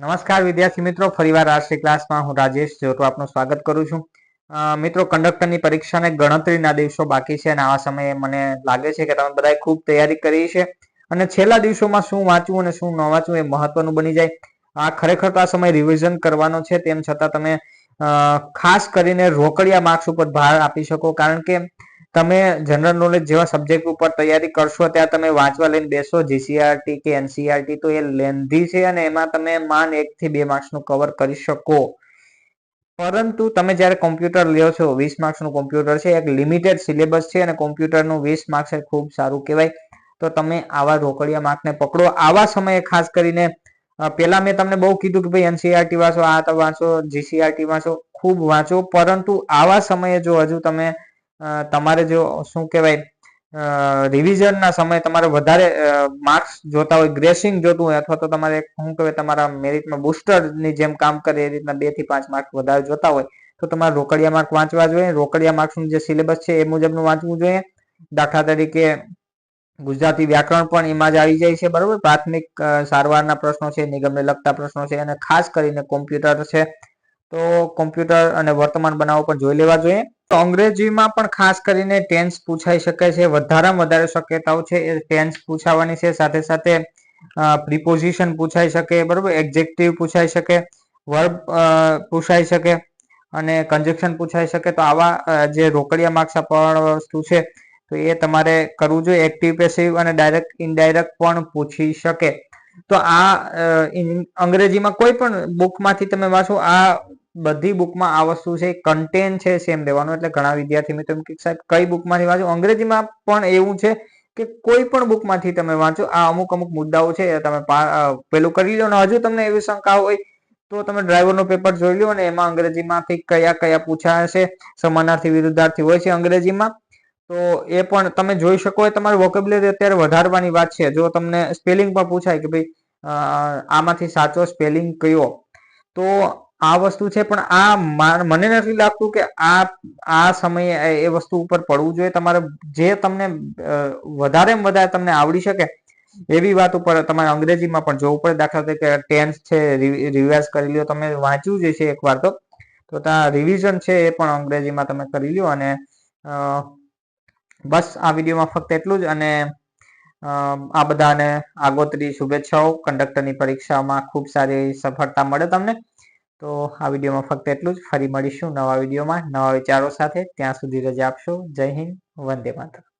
નમસ્કાર વિદ્યાર્થી મિત્રો, ફરીવાર રાષ્ટ્રીય ક્લાસમાં હું રાજેશ જોટો આપનું સ્વાગત કરું છું. મિત્રો, કંડક્ટરની પરીક્ષાને ગણતરીના દિવસો બાકી છે અને આવા સમયે મને લાગે છે કે તમે બધાએ ખૂબ તૈયારી કરી છે અને છેલ્લા દિવસોમાં શું વાંચવું અને શું ન વાંચવું એ મહત્વનું બની જાય. ખરેખર તો આ સમય રિવિઝન કરવાનો છે, તેમ છતાં તમે ખાસ કરીને રોકડિયા માર્ક્સ ઉપર ભાર આપી શકો, કારણ કે તમે જનરલ નોલેજ જેવા સબ્જેક્ટ ઉપર તૈયારી કરશો ત્યાં તમે વાંચવા લઈને બેસો જીસીઆરટી કે એનસીઆરટી, તો એ લેન્ધી છે અને એમાં તમે માન 1 થી 2 માર્ક્સનું કવર કરી શકો. પરંતુ તમે જ્યારે કોમ્પ્યુટર લ્યો છો, 20 માર્ક્સનું કોમ્પ્યુટર છે, એક લિમિટેડ સિલેબસ છે અને કોમ્પ્યુટરનું 20 માર્ક્સ એ ખૂબ સારું કહેવાય. તો તમે આવા રોકડિયા માર્કને પકડો. આવા સમયે ખાસ કરીને પેલા મેં તમને બહુ કીધું કે ભાઈ એનસીઆરટી વાંચો, આ તો વાંચો, જીસીઆરટી વાંચો, ખૂબ વાંચો. પરંતુ આવા સમયે જો હજુ તમે તમારે જો શું કહેવાય રિવિઝનના સમયે તમારે વધારે માર્ક્સ જોતા હોય, ગ્રેસિંગ જોતું હોય, અથવા તો તમારે શું કહેવાય તમારા મેરિટમાં બુસ્ટરની જેમ કામ કરે એ રીતના 2 થી 5 માર્ક્સ વધારે જોતા હોય, તો તમારે રોકડિયા માર્ક વાંચવા જોઈએ. રોકડિયા માર્ક્સનું જે સિલેબસ છે એ મુજબનું વાંચવું જોઈએ. દાખલા તરીકે ગુજરાતી વ્યાકરણ પણ એમાં જ આવી જાય છે, બરોબર. પ્રાથમિક સારવારના પ્રશ્નો છે, નિગમને લગતા પ્રશ્નો છે, અને ખાસ કરીને કોમ્પ્યુટર છે, તો કોમ્પ્યુટર અને વર્તમાન બનાવો પણ જોઈ લેવા જોઈએ. તો અંગ્રેજીમાં પણ ખાસ કરીને ટેન્સ પૂછાઈ શકે છે. વધારેમાં વધારે શક્યતાઓ છે એ ટેન્સ પૂછાવાની છે. સાથે સાથે પ્રિપોઝિશન પૂછાઈ શકે, બરોબર, એડજેક્ટિવ પૂછાઈ શકે, વર્બ પૂછાઈ શકે અને કન્જક્શન પૂછાઈ શકે. તો આવા જે રોકડિયા માર્ક્સ આપવાવાળા વસ્તુ છે તો એ તમારે કરવું જોઈએ. એક્ટિવ, પેસિવ અને ડાયરેક્ટ, ઇનડાયરેક્ટ પણ પૂછી શકે. તો આ અંગ્રેજીમાં કોઈ પણ બુકમાંથી તમે વાંચો, આ બધી બુકમાં આ વસ્તુ છે, કન્ટેન્ટ છે સેમ રહેવાનું. એટલે ઘણા વિદ્યાર્થી મિત્રો એમ કે સાહેબ કઈ બુકમાંથી વાંચો? અંગ્રેજીમાં પણ એવું છે કે કોઈ પણ બુકમાંથી તમે વાંચો, આ અમુક મુદ્દાઓ છે તમે પેલું કરી લો. ને હજુ તમને એવી શંકા હોય તો તમે ડ્રાઈવરનો પેપર જોઈ લો અને એમાં અંગ્રેજીમાંથી કયા કયા પૂછાયા છે. સમાનાર્થી, વિરુદ્ધાર્થી હોય છે અંગ્રેજીમાં, તો એ પણ તમે જોઈ શકો. એ તમારી વોકેબ્યુલરી અત્યારે વધારવાની વાત છે. જો તમને સ્પેલિંગ પણ પૂછાય કે ભાઈ આમાંથી સાચો સ્પેલિંગ કયો, તો આ વસ્તુ છે. પણ આ મને નથી લાગતું કે આ સમયે એ વસ્તુ ઉપર પડવું જોઈએ. તમારે જે તમને વધારેમાં વધારે તમને આવડી શકે એવી વાત ઉપર તમારે અંગ્રેજીમાં પણ જોવું પડે. દાખલા તરીકે ટેન્સ છે, રિવાઇઝ કરી લ્યો. તમે વાંચ્યું જ છે એકવાર તો ત્યાં રિવિઝન છે એ પણ અંગ્રેજીમાં તમે કરી લ્યો. અને બસ આ વિડીયોમાં ફક્ત એટલું જ. અને આ બધાને આગોતરી શુભેચ્છાઓ. કંડક્ટરની પરીક્ષામાં ખૂબ સારી સફળતા મળે તમને. તો આ વિડીયોમાં ફક્ત એટલું જ. ફરી મળીશું નવા વિડીયોમાં નવા વિચારો સાથે. ત્યાં સુધી રજા આપશો. જય હિન્દ, વંદે માતરમ.